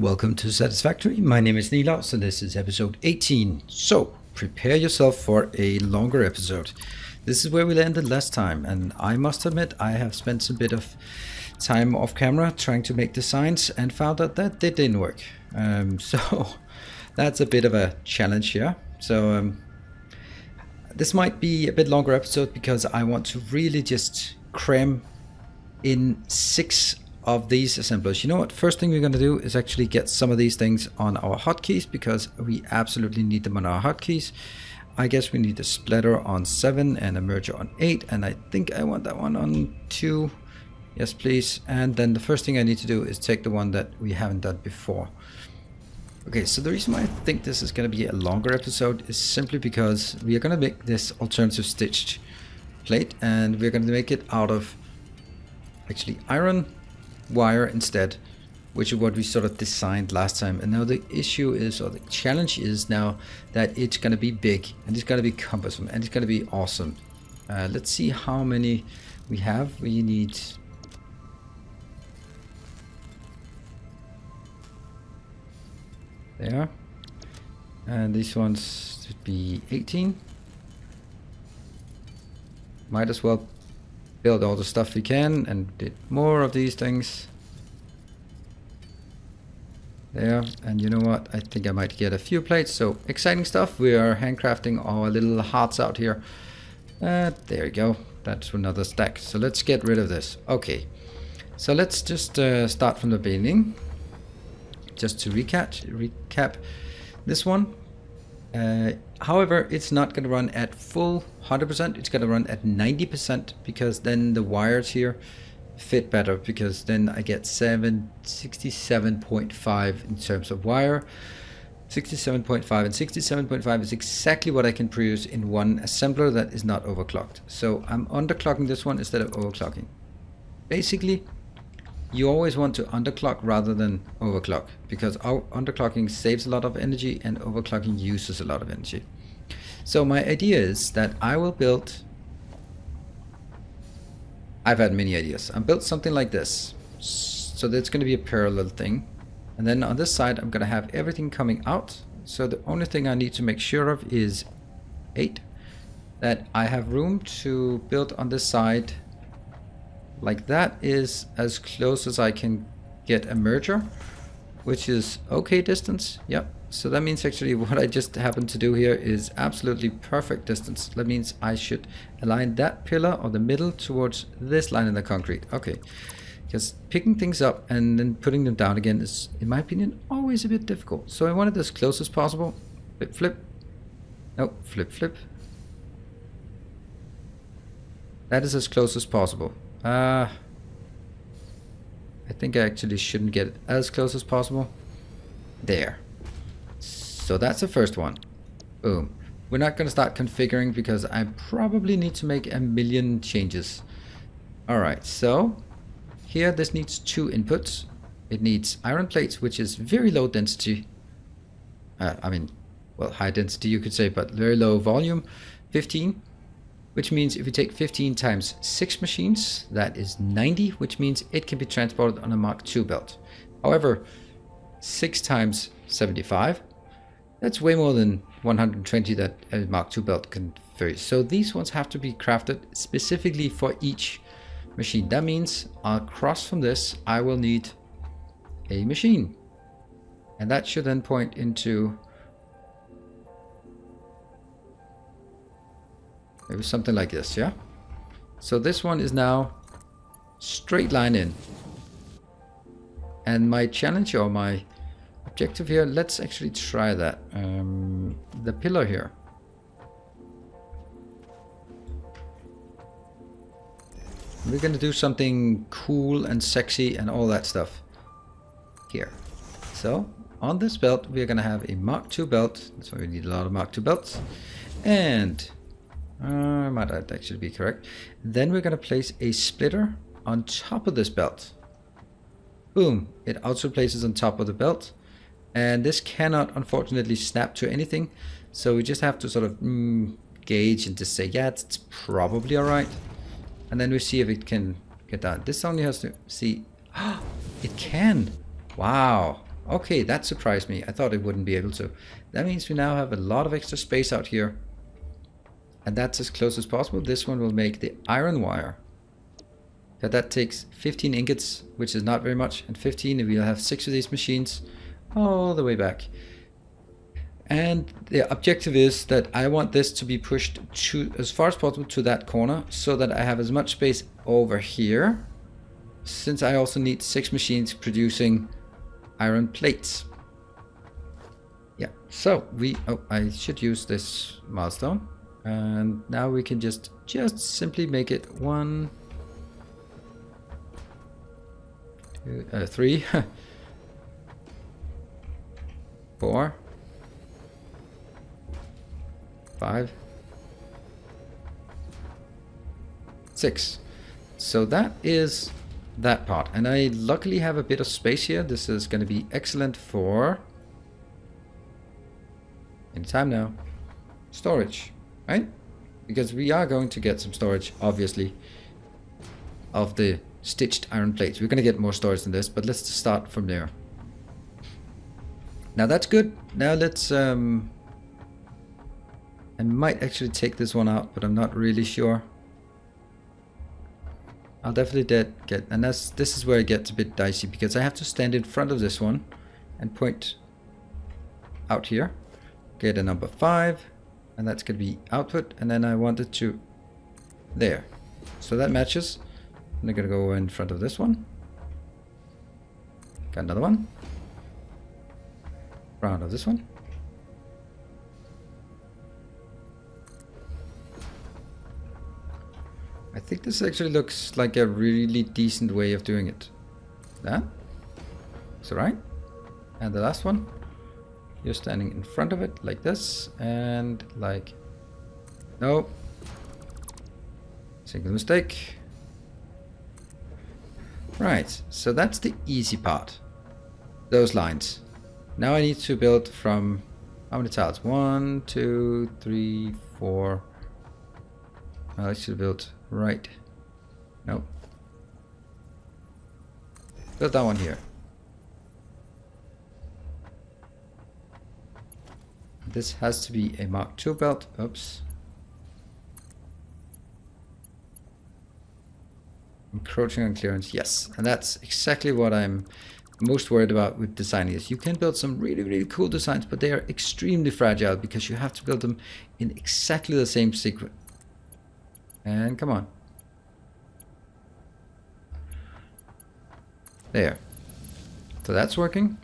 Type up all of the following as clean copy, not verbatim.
Welcome to Satisfactory. My name is Nilaus and this is episode 18. So, prepare yourself for a longer episode. This is where we landed last time, and I must admit I have spent a bit of time off camera trying to make designs and found out that they didn't work. So, that's a bit of a challenge here. So, this might be a bit longer episode because I want to really just cram in 6 of these assemblers. You know what? First thing we're going to do is actually get some of these things on our hotkeys because we absolutely need them on our hotkeys. I guess we need a splitter on 7 and a merger on 8, and I think I want that one on 2. Yes, please. And then the first thing I need to do is take the one that we haven't done before. Okay, so the reason why I think this is going to be a longer episode is simply because we are going to make this alternative stitched plate, and we're going to make it out of actually iron wire instead, which is what we sort of designed last time. And now the issue is, or the challenge is now that it's going to be big and it's going to be cumbersome and it's going to be awesome. Let's see how many we have. We need there, and these ones should be 18. Might as well build all the stuff we can and did more of these things there. And you know what, I think I might get a few plates. So exciting stuff. We are handcrafting our little hearts out here. There you go, that's another stack. So let's get rid of this. Okay, so let's just start from the beginning, just to recap this one. However, it's not going to run at full 100%, it's going to run at 90% because then the wires here fit better, because then I get 67.5 in terms of wire. 67.5 and 67.5 is exactly what I can produce in one assembler that is not overclocked. So I'm underclocking this one instead of overclocking. Basically, you always want to underclock rather than overclock, because underclocking saves a lot of energy and overclocking uses a lot of energy. So my idea is that I will build, I've had many ideas. I built something like this. So that's going to be a parallel thing. And then on this side, I'm going to have everything coming out. So the only thing I need to make sure of is 8, that I have room to build on this side. Like that is as close as I can get a merger, which is okay distance. Yep. So that means actually what I just happened to do here is absolutely perfect distance. That means I should align that pillar or the middle towards this line in the concrete. Okay. Because picking things up and then putting them down again is, in my opinion, always a bit difficult. So I want it as close as possible. Flip, flip. No, flip, flip. That is as close as possible. I think I actually shouldn't get it as close as possible. There. So that's the first one. Boom. We're not going to start configuring because I probably need to make a million changes. Alright, so here this needs 2 inputs. It needs iron plates, which is very low density. Well, high density you could say, but very low volume. 15. Which means if you take 15 times 6 machines, that is 90, which means it can be transported on a Mark II belt. However, 6 times 75, that's way more than 120 that a Mark II belt can carry. So these ones have to be crafted specifically for each machine. That means across from this, I will need a machine. And that should then point into maybe something like this, yeah? So this one is now straight line in. And my challenge or my objective here, let's actually try that. The pillar here. We're going to do something cool and sexy and all that stuff here. So on this belt, we're going to have a Mark II belt. That's why we need a lot of Mark II belts. And might actually be correct. Then we're going to place a splitter on top of this belt. Boom. It also places on top of the belt. And this cannot, unfortunately, snap to anything. So we just have to sort of gauge and just say, yeah, it's probably all right. And then we see if it can get down. This only has to see. It can. Wow. Okay, that surprised me. I thought it wouldn't be able to. That means we now have a lot of extra space out here. And that's as close as possible. This one will make the iron wire. That takes 15 ingots, which is not very much. And 15, and we'll have 6 of these machines all the way back. And the objective is that I want this to be pushed to as far as possible to that corner, so that I have as much space over here, since I also need 6 machines producing iron plates. Yeah, so I should use this milestone, and now we can just simply make it 1, 2, 3, 4, 5, 6. So that is that part, and I luckily have a bit of space here. This is going to be excellent for anytime now storage, right? Because we are going to get some storage, obviously, of the stitched iron plates. We're going to get more storage than this, but let's start from there. Now that's good. Now let's I might actually take this one out, but I'm not really sure. I'll definitely get, and this is where it gets a bit dicey, because I have to stand in front of this one and point out here. Get a number 5, and that's going to be output, and then I want it to there. So that matches. And I'm going to go in front of this one. Got another one. Round of this one. I think this actually looks like a really decent way of doing it. That? Is alright. And the last one. You're standing in front of it like this. And like... No. Single mistake. Right. So that's the easy part. Those lines. Now I need to build from... How many tiles? 1, 2, 3, 4... I should build right. Nope. Build that one here. This has to be a Mark II belt. Oops. Encroaching on clearance. Yes. And that's exactly what I'm most worried about with designing this. You can build some really, really cool designs, but they are extremely fragile because you have to build them in exactly the same sequence. And come on. There. So that's working.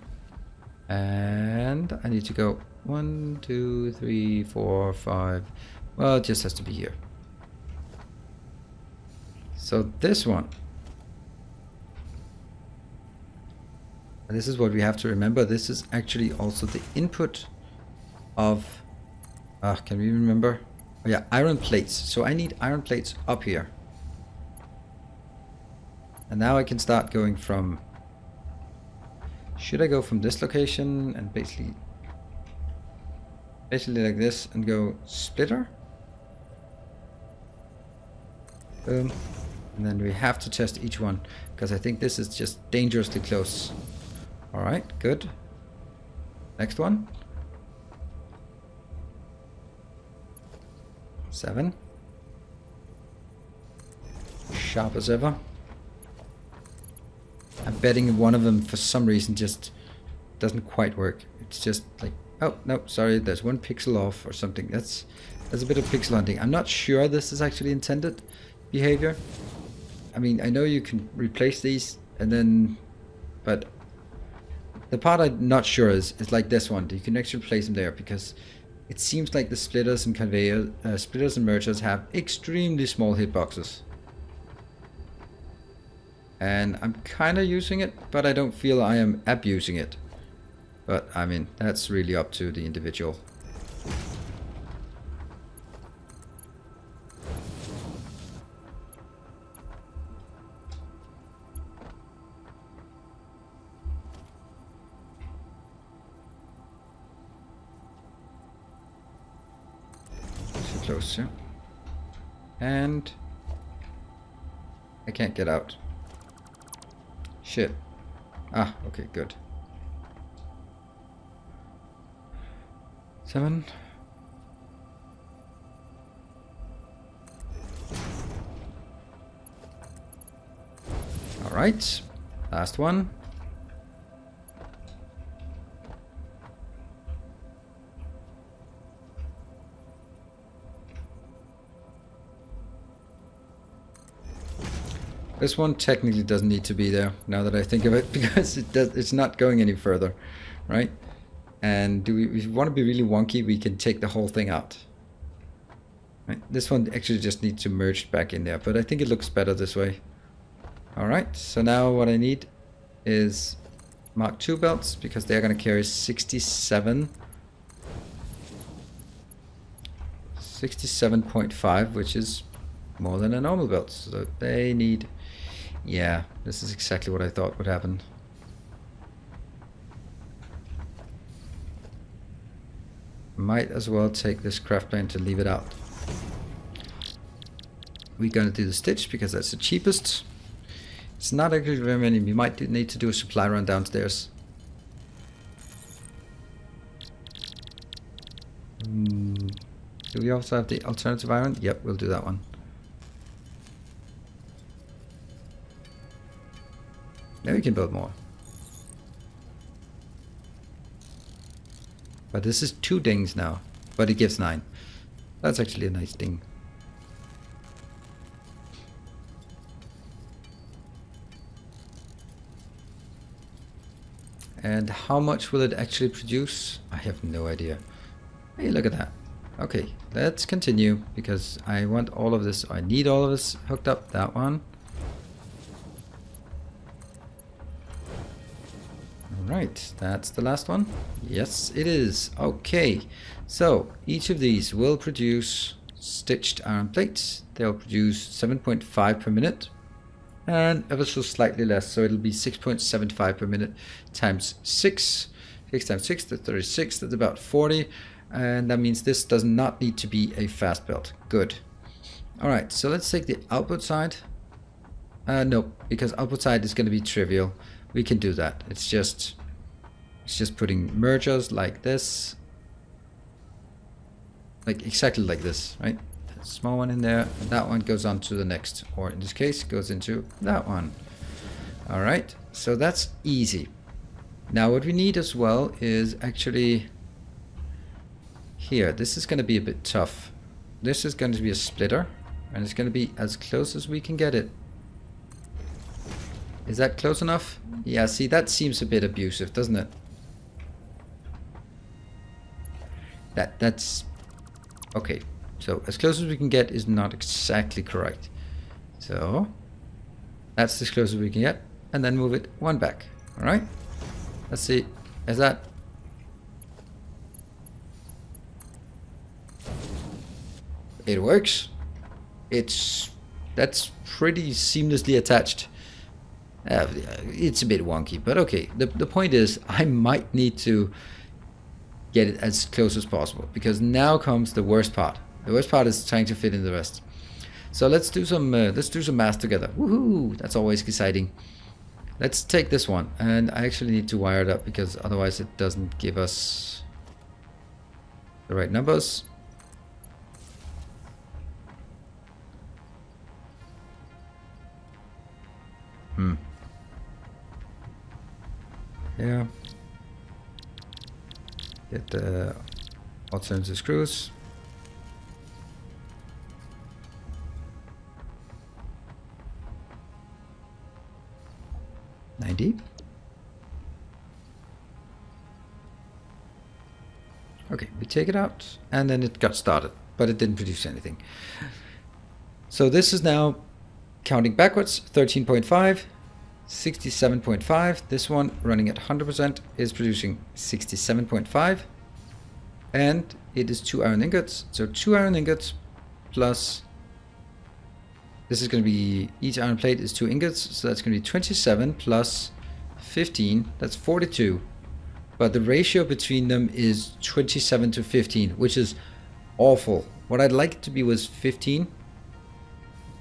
And I need to go 1, 2, 3, 4, 5. Well, it just has to be here. So this one. And this is what we have to remember. This is actually also the input of... can we remember? Oh yeah, iron plates. So I need iron plates up here. And now I can start going from... Should I go from this location and basically like this and go splitter? Boom. And then we have to test each one, because I think this is just dangerously close. Alright, good. Next one. 7. Sharp as ever. I'm betting one of them for some reason just doesn't quite work. It's just like, oh no, sorry, there's 1 pixel off or something. That's a bit of pixel hunting. I'm not sure this is actually intended behavior. I mean, I know you can replace these and then, but the part I'm not sure is like this one. You can actually place them there, because it seems like the splitters and splitters and mergers have extremely small hitboxes. And I'm kind of using it, but I don't feel I am abusing it. But I mean, that's really up to the individual. So close, yeah. And I can't get out. Shit. Ah, okay, good. 7. All right, last one. This one technically doesn't need to be there, now that I think of it, because it's not going any further, right? And if we want to be really wonky, we can take the whole thing out. Right? This one actually just needs to merge back in there, but I think it looks better this way. Alright, so now what I need is Mark II belts, because they're going to carry 67.5, which is more than a normal belt. So they need... Yeah, this is exactly what I thought would happen. Might as well take this craft plane to leave it out. We're gonna do the stitch because that's the cheapest. It's not actually very many. We might need to do a supply run downstairs. Do we also have the alternative iron? Yep, we'll do that one. Now we can build more. But this is 2 dings now, but it gives 9. That's actually a nice ding. And how much will it actually produce? I have no idea. Hey, look at that. Okay, let's continue, because I want all of this. I need all of this hooked up. That one. Right, that's the last one. Yes, it is. Okay, so each of these will produce stitched iron plates. They'll produce 7.5 per minute, and ever so slightly less, so it'll be 6.75 per minute times 6. 6 times 6, that's 36, that's about 40, and that means this does not need to be a fast belt. Good. Alright, so let's take the output side. No, because output side is going to be trivial. We can do that. It's just putting mergers like this, like exactly like this, right? That small one in there, and that one goes on to the next, or in this case goes into that one. All right, so that's easy. Now what we need as well is actually here. This is going to be a bit tough. This is going to be a splitter, and it's going to be as close as we can get it. Is that close enough? Yeah, see, that seems a bit abusive, doesn't it? That's... Okay, so as close as we can get is not exactly correct. So, that's as close as we can get. And then move it 1 back. Alright? Let's see. Is that... It works. That's pretty seamlessly attached. It's a bit wonky, but okay. The point is, I might need to get it as close as possible, because now comes the worst part. The worst part is trying to fit in the rest. So let's do some math together. Woohoo! That's always exciting. Let's take this one, and I actually need to wire it up, because otherwise it doesn't give us the right numbers. Yeah. Get the alternative screws. $90. Okay, we take it out, and then it got started, but it didn't produce anything. So this is now counting backwards, 13.5. 67.5. This one running at 100% is producing 67.5, and it is 2 iron ingots. So 2 iron ingots plus, this is going to be, each iron plate is 2 ingots, so that's going to be 27 plus 15, that's 42. But the ratio between them is 27 to 15, which is awful. What I'd like it to be was 15.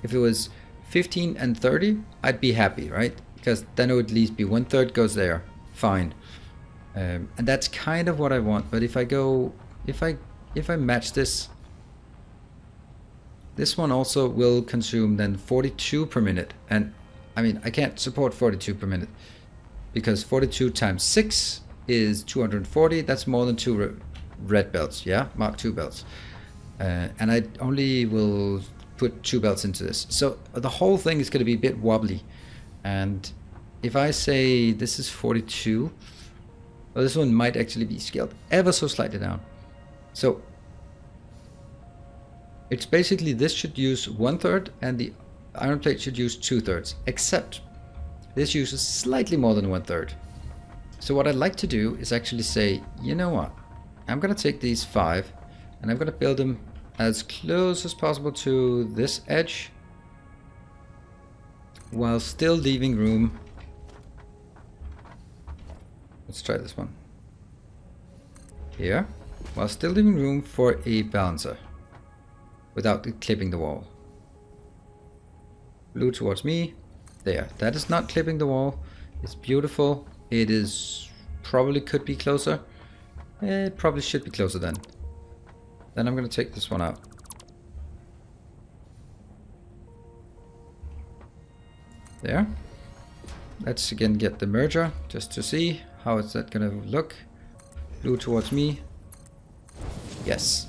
If it was 15 and 30, I'd be happy, right? Because then it would at least be 1/3 goes there. Fine. And that's kind of what I want. But if I go if I match this, this one also will consume then 42 per minute. And I mean, I can't support 42 per minute because 42 times 6 is 240. That's more than 2 red belts, yeah, Mark II belts. And I only will put 2 belts into this. So the whole thing is going to be a bit wobbly. And if I say this is 42, well, this one might actually be scaled ever so slightly down. So it's basically this should use 1/3 and the iron plate should use 2/3, except this uses slightly more than 1/3. So what I'd like to do is actually say, you know what, I'm going to take these 5 and I'm going to build them as close as possible to this edge while still leaving room. Let's try this one here, while still leaving room for a balancer without clipping the wall. Blue towards me. There, that is not clipping the wall. It's beautiful. It is probably could be closer. It probably should be closer then. Then I'm going to take this one out. There. Let's again get the merger just to see how is that going to look. Blue towards me. Yes.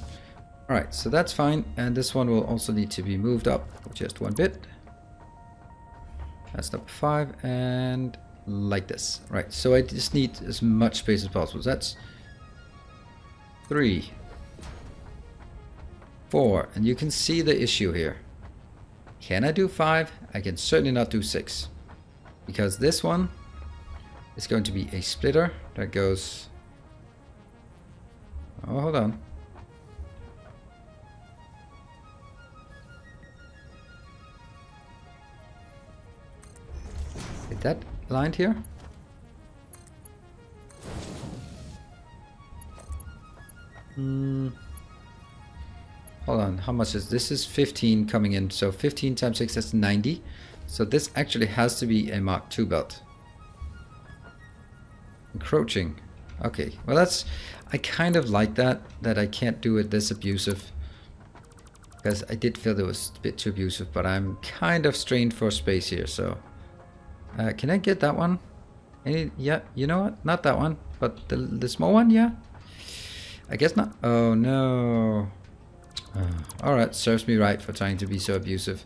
Alright, so that's fine. And this one will also need to be moved up just 1 bit. That's number 5 and like this. Right, so I just need as much space as possible. So that's 3, 4, and you can see the issue here. Can I do 5? I can certainly not do 6, because this one is going to be a splitter that goes... Oh, hold on. Is that lined here? Hold on, how much is this? Is 15 coming in, so 15 times 6, that's 90. So this actually has to be a Mark II belt. Encroaching. Okay, well that's... I kind of like that I can't do it this abusive. Because I did feel it was a bit too abusive, but I'm kind of strained for space here, so... can I get that one? Any? Yeah, you know what? Not that one, but the small one, yeah? I guess not. Oh no. Alright, serves me right for trying to be so abusive.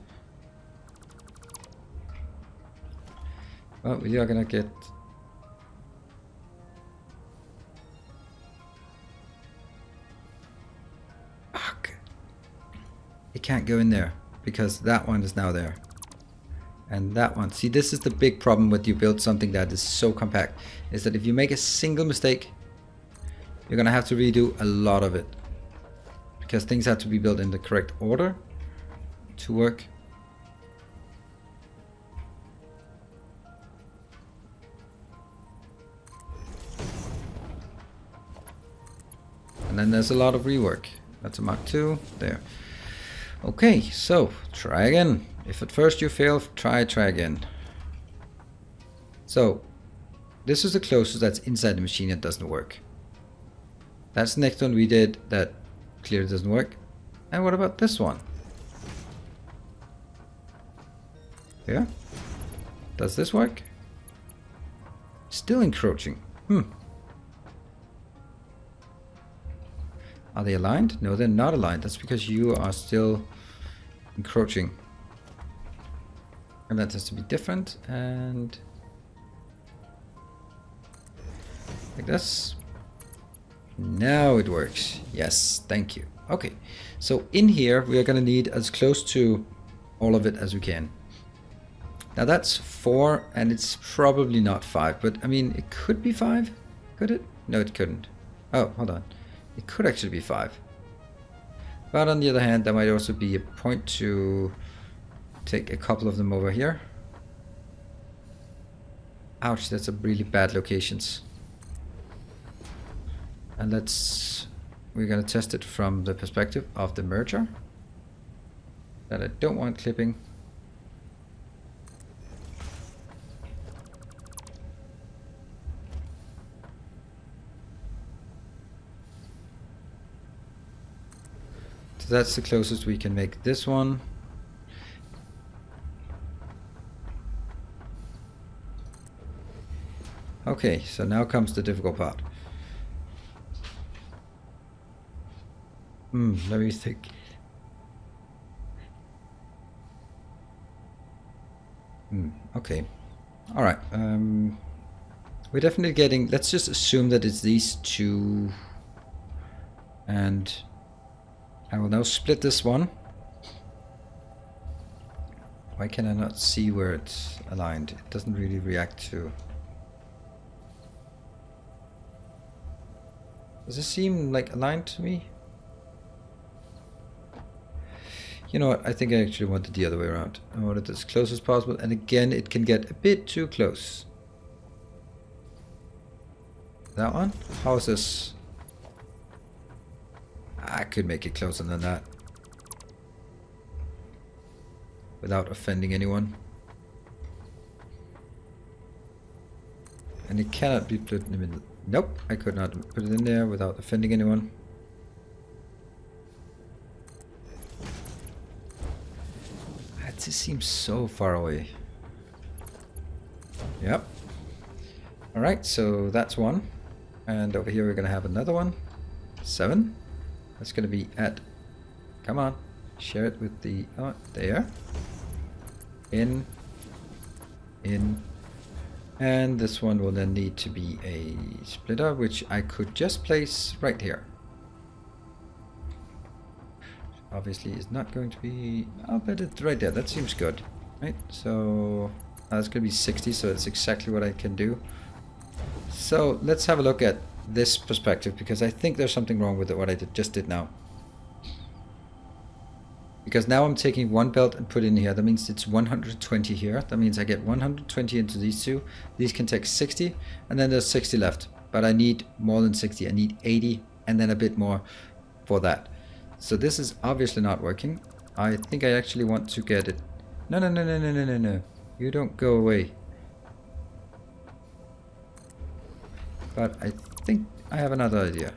Well, we are gonna get... Fuck. It can't go in there, because that one is now there. And that one. See, this is the big problem with you build something that is so compact, is that if you make a single mistake, you're gonna have to redo a lot of it. Because things have to be built in the correct order to work. And then there's a lot of rework. That's a Mark II. There. Okay, so try again. If at first you fail, try again. So this is the closest that's inside the machine that doesn't work. That's the next one we did that clearly doesn't work. And what about this one? Yeah? Does this work? Still encroaching. Are they aligned? No, they're not aligned. That's because you are still encroaching. And that has to be different. And like this. Now it works. Yes, thank you. Okay, so in here we are going to need as close to all of it as we can. Now that's 4 and it's probably not 5, but I mean it could be 5. Could it? No, it couldn't. Oh, hold on. It could actually be 5. But on the other hand, there might also be a point to take a couple of them over here. Ouch, that's a really bad locations. And we're gonna test it from the perspective of the merger. That I don't want clipping. So that's the closest we can make this one. Okay, so now comes the difficult part. Let me think. Okay. All right. We're definitely getting... Let's just assume that it's these two. And I will now split this one. Why can I not see where it's aligned? It doesn't really react to... Does it seem like aligned to me? You know what, I think I actually want it the other way around. I want it as close as possible, and again it can get a bit too close. That one? How is this? I could make it closer than that. Without offending anyone. And it cannot be put in the middle. Nope, I could not put it in there without offending anyone. It just seems so far away. Yep. Alright, so that's one. And over here we're going to have another one. 7. That's going to be at... Come on. Share it with the... Oh, there. In. And this one will then need to be a splitter, which I could just place right here. Obviously is not going to be... I'll put it right there. That seems good. Right, so that's going to be 60, so that's exactly what I can do. So let's have a look at this perspective, because I think there's something wrong with what I just did now. Because now I'm taking one belt and put in here. That means it's 120 here. That means I get 120 into these two. These can take 60, and then there's 60 left. But I need more than 60. I need 80, and then a bit more for that. So this is obviously not working. I think I actually want to get it. No. You don't go away. But I think I have another idea.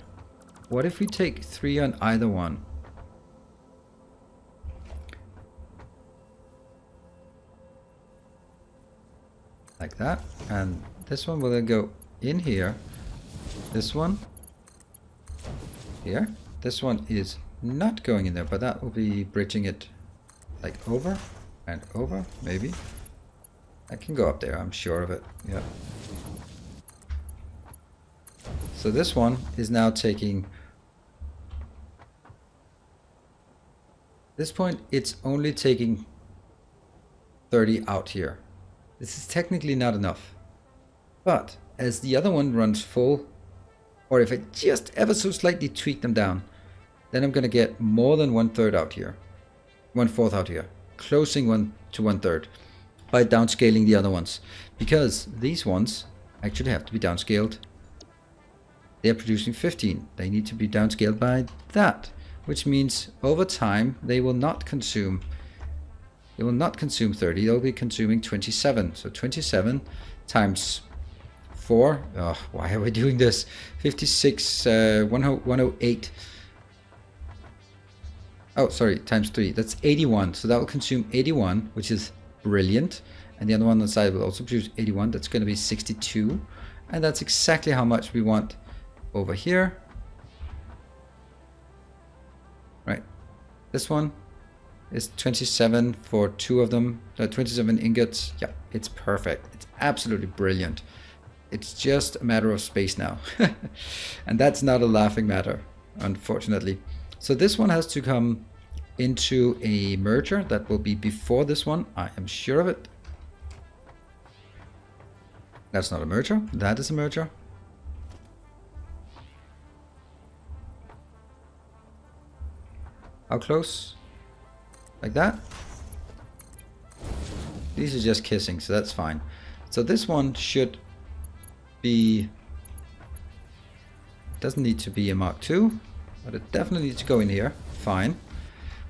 What if we take 3 on either one? Like that. And this one will then go in here. This one here. This one is not going in there, but that will be bridging it like over and over, maybe. I can go up there, I'm sure of it. Yeah. So this one is now taking... This point, it's only taking 30 out here. This is technically not enough. But as the other one runs full, or if I just ever so slightly tweak them down, then I'm going to get more than 1/3 out here. 1/4 out here. Closing 1 to 1/3 by downscaling the other ones. Because these ones actually have to be downscaled. They're producing 15. They need to be downscaled by that. Which means over time they will not consume. They will not consume 30. They'll be consuming 27. So 27 times 4. Oh, why are we doing this? 56, 108. Oh, sorry, times 3. That's 81. So that will consume 81, which is brilliant. And the other one on the side will also produce 81. That's going to be 62. And that's exactly how much we want over here. Right. This one is 27 for 2 of them. 27 ingots. Yeah, it's perfect. It's absolutely brilliant. It's just a matter of space now. And that's not a laughing matter, unfortunately. So this one has to come into a merger that will be before this one. I am sure of it. That's not a merger. That is a merger. How close? Like that? These are just kissing, so that's fine. So this one should be... Doesn't need to be a Mark II. But it definitely needs to go in here. Fine.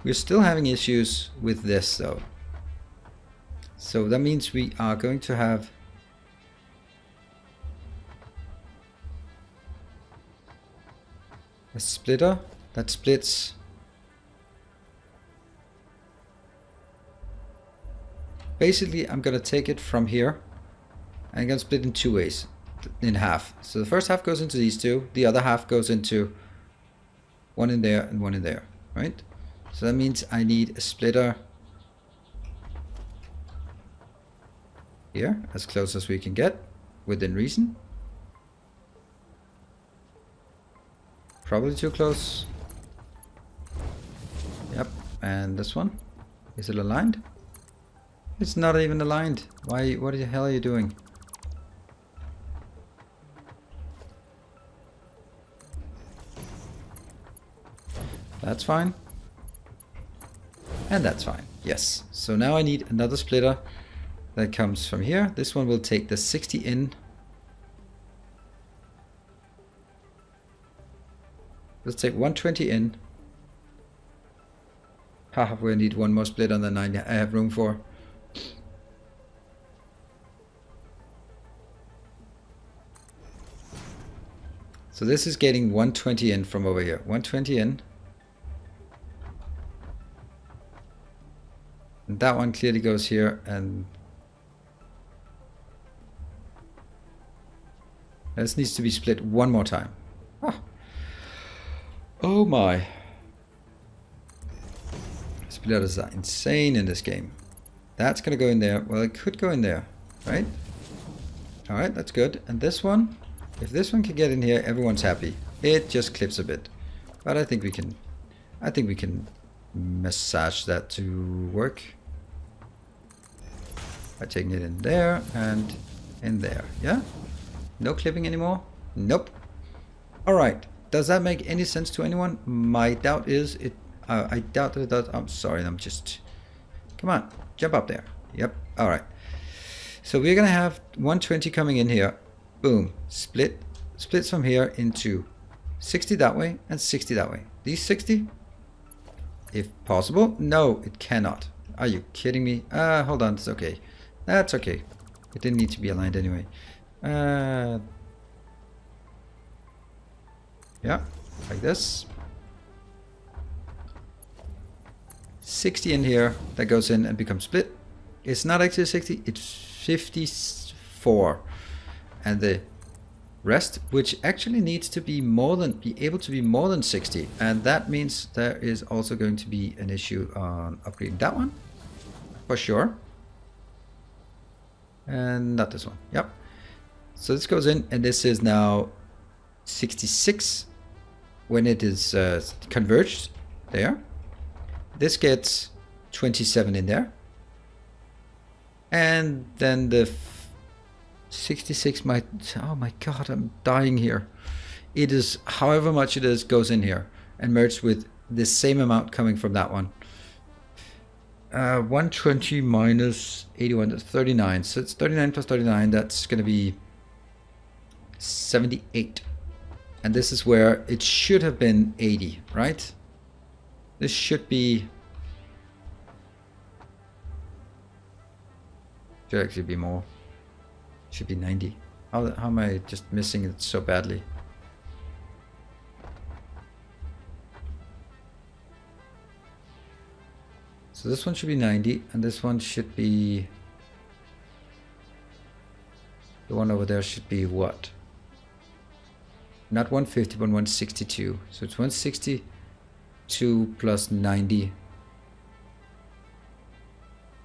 We're still having issues with this though. So that means we are going to have a splitter that splits basically I'm gonna take it from here and I'm gonna split it in two ways, in half. So the first half goes into these two, the other half goes into one in there and one in there, right? So that means I need a splitter here, as close as we can get, within reason. Probably too close. Yep, and this one. Is it aligned? It's not even aligned. Why? What the hell are you doing? That's fine. And that's fine. Yes. So now I need another splitter that comes from here. This one will take the 60 in. Let's take 120 in. Haha, we need one more split on the 9 I have room for. So this is getting 120 in from over here. 120 in. And that one clearly goes here, and this needs to be split one more time. Ah. Oh my. Splitters are insane in this game. That's gonna go in there. Well, it could go in there, right? Alright, that's good. And this one, if this one can get in here, everyone's happy. It just clips a bit. But I think we can massage that to work by taking it in there and in there. Yeah? No clipping anymore? Nope. Alright. Does that make any sense to anyone? My doubt is it. I doubt that it does. I'm sorry. I'm just. Come on. Jump up there. Yep. Alright. So we're going to have 120 coming in here. Boom. Splits from here into 60 that way and 60 that way. These 60? If possible. No, it cannot. Are you kidding me? Hold on. It's okay. That's okay. It didn't need to be aligned anyway. Yeah, like this. 60 in here, that goes in and becomes split. It's not actually 60, it's 54. And the rest, which actually needs to be able to be more than 60. And that means there is also going to be an issue on upgrading that one, for sure. And not this one, yep. So this goes in, and this is now 66 when it is converged there. This gets 27 in there, and then the 66 might, oh my god, I'm dying here. It is, however much it is, goes in here and merged with the same amount coming from that one. 120 minus 81, that's 39. So it's 39 plus 39, that's going to be 78. And this is where it should have been 80, right? This should be... should actually be more. Should be 90. How am I just missing it so badly? So this one should be 90, and this one should be... the one over there should be what? Not 150, but 162. So it's 162 plus 90.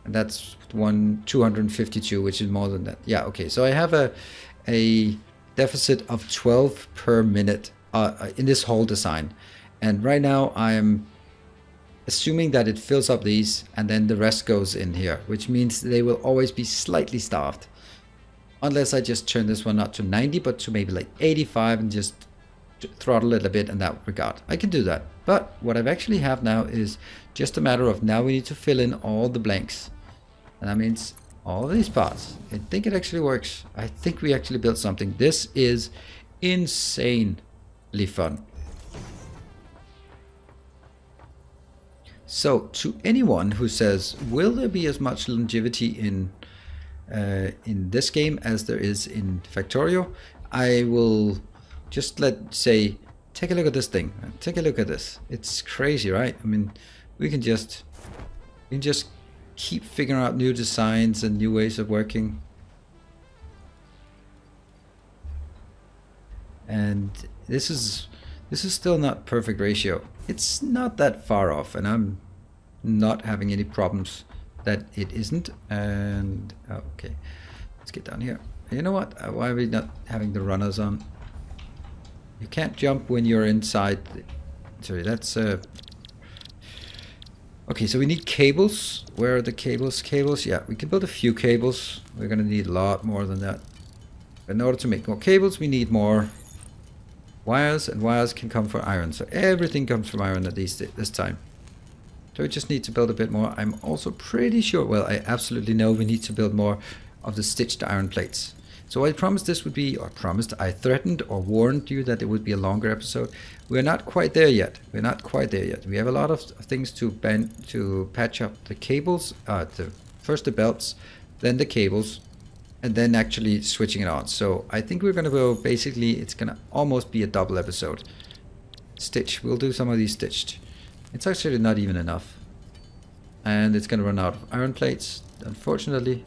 And that's 252, which is more than that. Yeah, okay. So I have a deficit of 12 per minute in this whole design. And right now I'm assuming that it fills up these and then the rest goes in here, which means they will always be slightly starved. Unless I just turn this one not to 90, but to maybe like 85 and just throttle it a bit in that regard. I can do that. But what I've actually have now is just a matter of now we need to fill in all the blanks. And that means all of these parts. I think it actually works. I think we actually built something. This is insanely fun. So to anyone who says, will there be as much longevity in this game as there is in Factorio, I will just say, take a look at this thing. Take a look at this. It's crazy, right? I mean, we can just keep figuring out new designs and new ways of working. And this is still not perfect ratio. It's not that far off, and I'm not having any problems that it isn't. And okay, let's get down here. You know what? Why are we not having the runners on? You can't jump when you're inside. Sorry, that's okay, so we need cables. Where are the cables? Cables, yeah, we can build a few cables. We're gonna need a lot more than that. In order to make more cables, we need more wires, and wires can come from iron. So everything comes from iron at least this time. So we just need to build a bit more. I'm also pretty sure, well, I absolutely know we need to build more of the stitched iron plates. So I promised this would be, or promised, I threatened or warned you that it would be a longer episode. We're not quite there yet. We're not quite there yet. We have a lot of things to patch up the cables, first the belts, then the cables, and then actually switching it on. So I think we're gonna go, basically, it's gonna almost be a double episode. Stitch, we'll do some of these stitched. It's actually not even enough. And it's gonna run out of iron plates, unfortunately.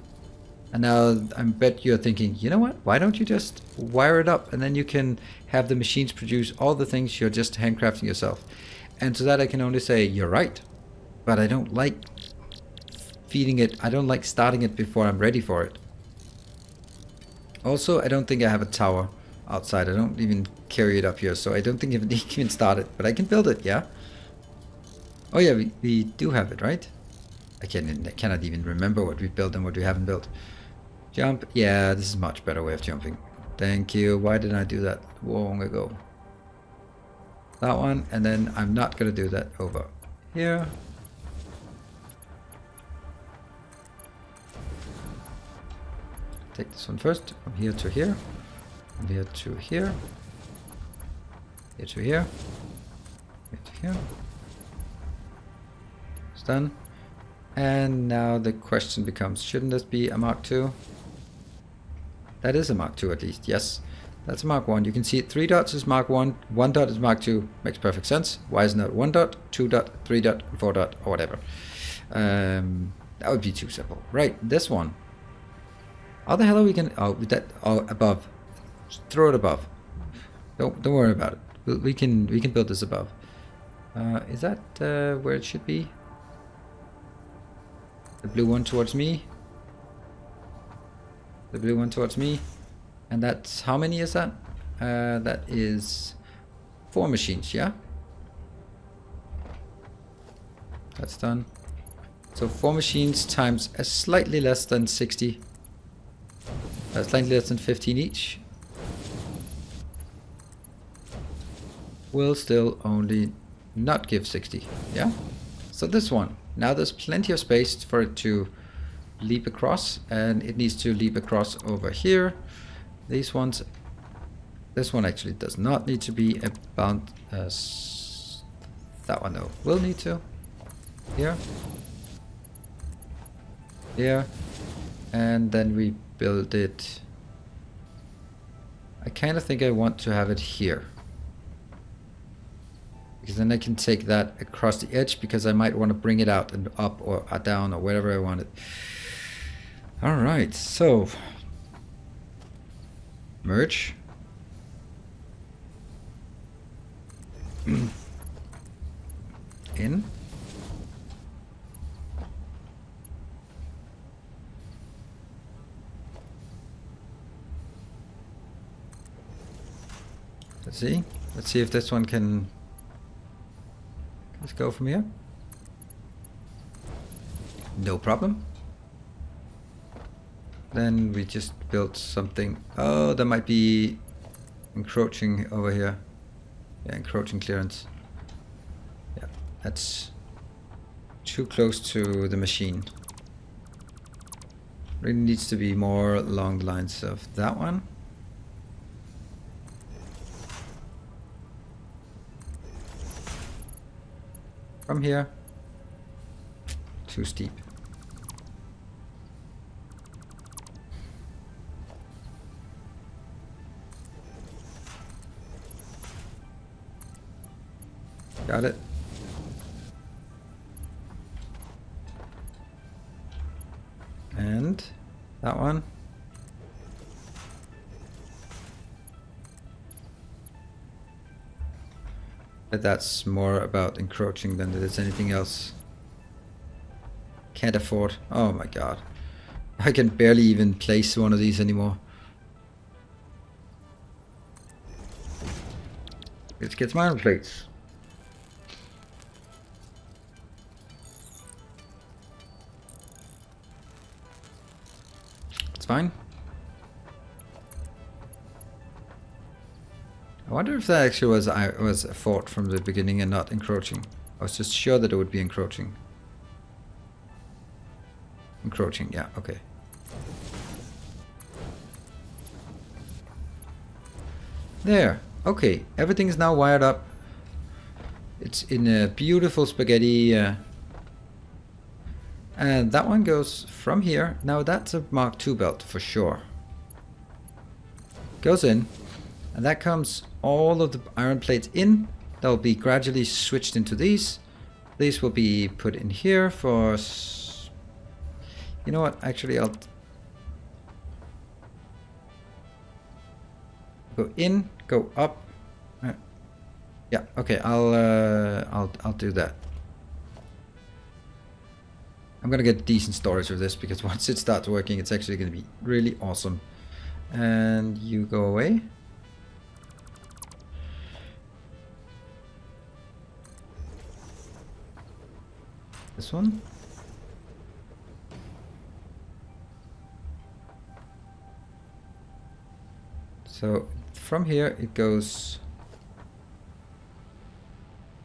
And now I bet you're thinking, you know what? Why don't you just wire it up and then you can have the machines produce all the things you're just handcrafting yourself. And to that I can only say, you're right. But I don't like feeding it. I don't like starting it before I'm ready for it. Also, I don't think I have a tower outside. I don't even carry it up here. So I don't think I can start it. But I can build it, yeah? Oh yeah, we do have it, right? I cannot even remember what we built and what we haven't built. Jump. Yeah, this is a much better way of jumping. Thank you. Why didn't I do that long ago? That one, and then I'm not going to do that over here. Take this one first. From here to here. From here to here. Here to here. Here to here. It's done. And now the question becomes, shouldn't this be a Mark II? That is a Mark II at least, yes. That's a Mark 1. You can see 3 dots is Mark 1, 1 dot is Mark 2. Makes perfect sense. Why isn't it 1 dot, 2 dot, 3 dot, 4 dot, or whatever? That would be too simple. Right, this one. How the hell are we gonna, oh, with that, oh, above. Just throw it above. Don't worry about it. We can build this above. Is that where it should be? The blue one towards me. The blue one towards me. And that's, how many is that? That is 4 machines, yeah? That's done. So 4 machines times a slightly less than 60. Slightly less than 15 each. Will still only not give 60, yeah? So this one. Now there's plenty of space for it to leap across, and it needs to leap across over here. These ones, this one actually does not need to be about that one though. Will need to. Here. Here. And then we build it. I kind of think I want to have it here. Because then I can take that across the edge, because I might want to bring it out and up or down or wherever I want it. Alright, so merge. In. Let's see. Let's see if this one can. Let's go from here. No problem. Then we just built something. Oh, that might be encroaching over here. Yeah, encroaching clearance. Yeah, that's too close to the machine. Really needs to be more along the lines of that one. From here. Too steep. Got it. And that one. But that's more about encroaching than it is anything else. Can't afford. Oh my god. I can barely even place one of these anymore. Let's get some iron plates. It's fine. I wonder if that actually was a fort from the beginning and not encroaching. I was just sure that it would be encroaching. Encroaching, yeah, okay. There, okay, everything is now wired up. It's in a beautiful spaghetti. And that one goes from here. Now that's a Mark II belt for sure. Goes in. And that comes all of the iron plates in. They'll be gradually switched into these. These will be put in here for... You know what? Actually, I'll go in, go up. Yeah, okay. I'll do that. I'm gonna get decent storage of this because once it starts working, it's actually gonna be really awesome. And you go away. This one. So from here it goes.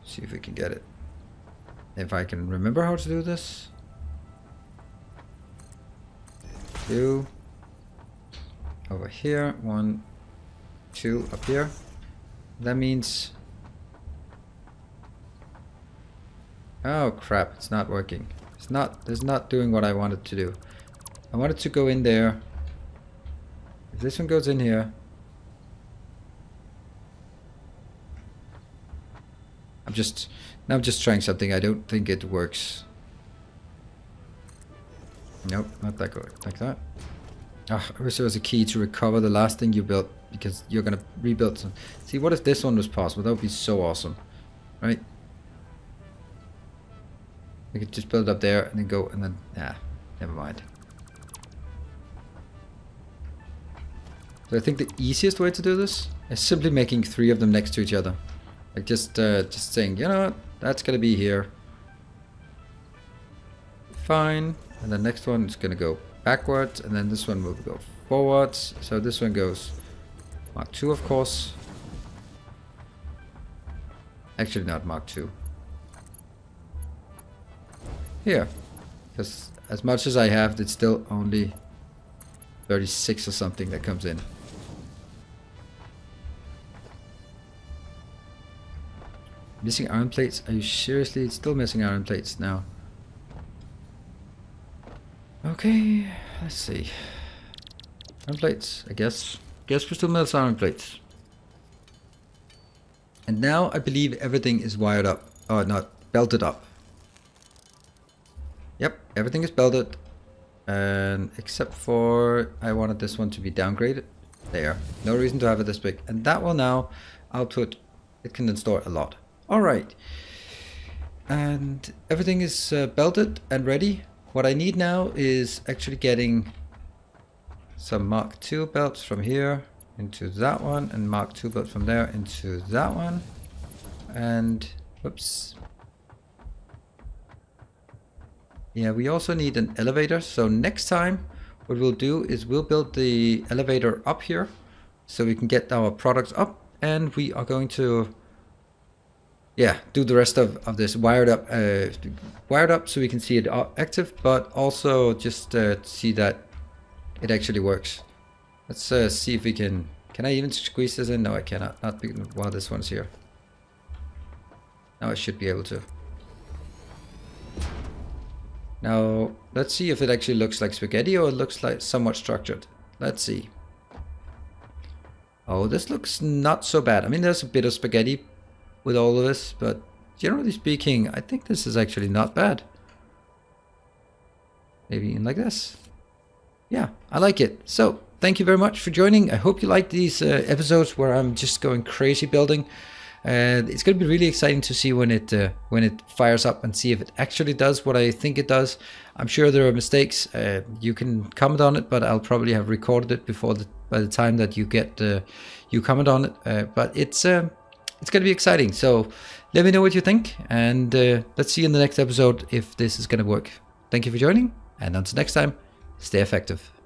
See if we can get it. If I can remember how to do this. 2 over here, 1, 2 up here. That means. Oh crap, it's not working. It's not doing what I wanted to do. I wanted to go in there. If this one goes in here. I'm just trying something. I don't think it works. Nope, not that good. Like that. Oh, I wish there was a key to recover the last thing you built because you're gonna rebuild some. See, what if this one was possible? That would be so awesome, right? We could just build it up there and then go and then, never mind. So I think the easiest way to do this is simply making 3 of them next to each other. Like just saying, you know what, that's gonna be here. Fine. And the next one is gonna go backwards, and then this one will go forwards. So this one goes Mark II, of course. Actually, not Mark II. Here, because as much as I have, it's still only 36 or something that comes in. Missing iron plates? Are you seriously? It's still missing iron plates now. Okay, let's see. Iron plates, I guess. Guess we still miss iron plates. And now I believe everything is wired up. Oh, not belted up. Yep, everything is belted. And except for I wanted this one to be downgraded. There. No reason to have it this big. And that will now output. It can then store a lot. Alright. And everything is belted and ready. What I need now is actually getting some Mark II belts from here into that one, and Mark II belt from there into that one. And whoops. Yeah, we also need an elevator. So next time what we'll do is we'll build the elevator up here so we can get our products up, and we are going to do the rest of this wired up so we can see it active, but also just see that it actually works. Let's see if we can I even squeeze this in? No, I cannot, not while this one's here. Now I should be able to. Now let's see if it actually looks like spaghetti or it looks like somewhat structured. Let's see. Oh, this looks not so bad. I mean, there's a bit of spaghetti with all of this, but generally speaking, I think this is actually not bad. Maybe in like this. Yeah, I like it. So thank you very much for joining. I hope you like these episodes where I'm just going crazy building. It's going to be really exciting to see when it fires up and see if it actually does what I think it does. I'm sure there are mistakes. You can comment on it, but I'll probably have recorded it by the time that you comment on it. But it's going to be exciting. So let me know what you think, and let's see in the next episode if this is going to work. Thank you for joining, and until next time, stay effective.